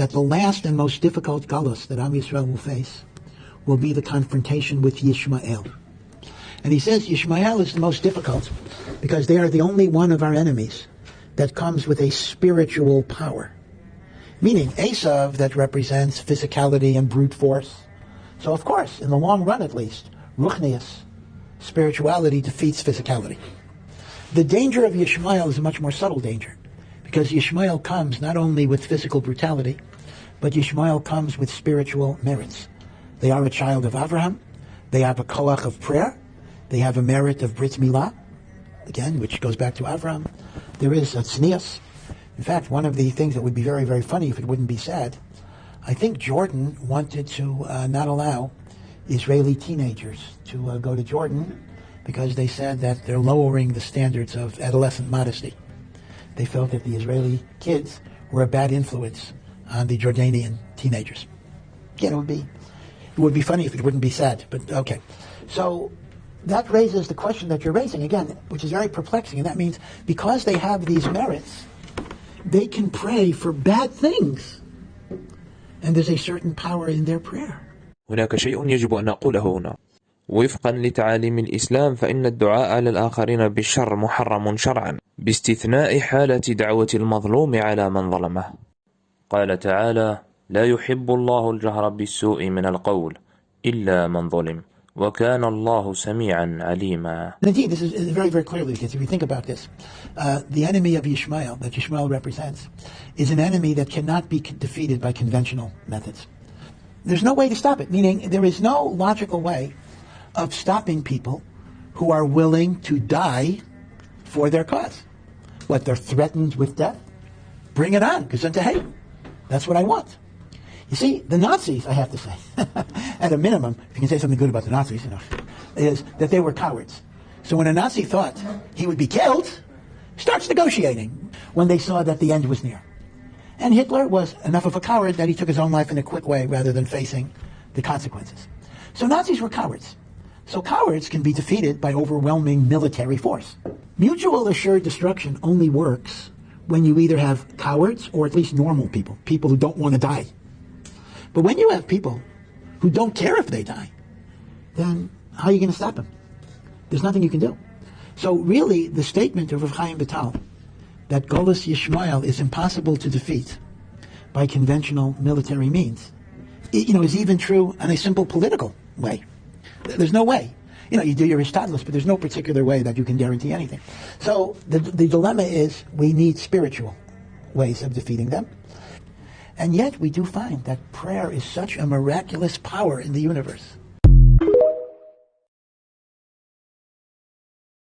that the last and most difficult galus that Am Yisrael will face will be the confrontation with Yishmael. And he says Yishmael is the most difficult because they are the only one of our enemies that comes with a spiritual power. Meaning Esav, that represents physicality and brute force. So of course, in the long run at least, Ruchnius, spirituality defeats physicality. The danger of Yishmael is a much more subtle danger, because Yishmael comes not only with physical brutality, but Yishmael comes with spiritual merits. They are a child of Abraham, they have a koach of prayer, they have a merit of Brit Milah, again, which goes back to Abraham. There is a tznius. In fact, one of the things that would be very, very funny if it wouldn't be said, I think Jordan wanted to not allow Israeli teenagers to go to Jordan because they said that they're lowering the standards of adolescent modesty. They felt that the Israeli kids were a bad influence on the Jordanian teenagers. Again, it would be funny if it wouldn't be said, but okay. So that raises the question that you're raising, again, which is very perplexing, and that means because they have these merits, they can pray for bad things, and there's a certain power in their prayer. هناك شيء يجب أن نقوله هنا. وفقا لتعاليم الإسلام فإن الدعاء على الآخرين بالشر محرم شرعا باستثناء حالة دعوة المظلوم على من ظلمه. قال تعالى: لا يحب الله الجهر بالسوء من القول إلا من ظلم وكان الله سميعا عليما. Indeed, this is very, very clearly, because if you think about this, the enemy of Yishmael, that Yishmael represents, is an enemy that cannot be defeated by conventional methods. There's no way to stop it, meaning there is no logical way of stopping people who are willing to die for their cause. What, they're threatened with death? Bring it on, because hey, that's what I want. You see, the Nazis, I have to say, at a minimum, if you can say something good about the Nazis, is that they were cowards. So when a Nazi thought he would be killed, starts negotiating when they saw that the end was near. And Hitler was enough of a coward that he took his own life in a quick way rather than facing the consequences. So Nazis were cowards. So cowards can be defeated by overwhelming military force. Mutual assured destruction only works when you either have cowards or at least normal people, people who don't want to die. But when you have people who don't care if they die, then how are you going to stop them? There's nothing you can do. So really, the statement of Rav Chaim Vital that Golus Yishmael is impossible to defeat by conventional military means, is even true in a simple political way. There's no way. You do your ishtadlus, but there's no particular way that you can guarantee anything. So the dilemma is we need spiritual ways of defeating them. And yet we do find that prayer is such a miraculous power in the universe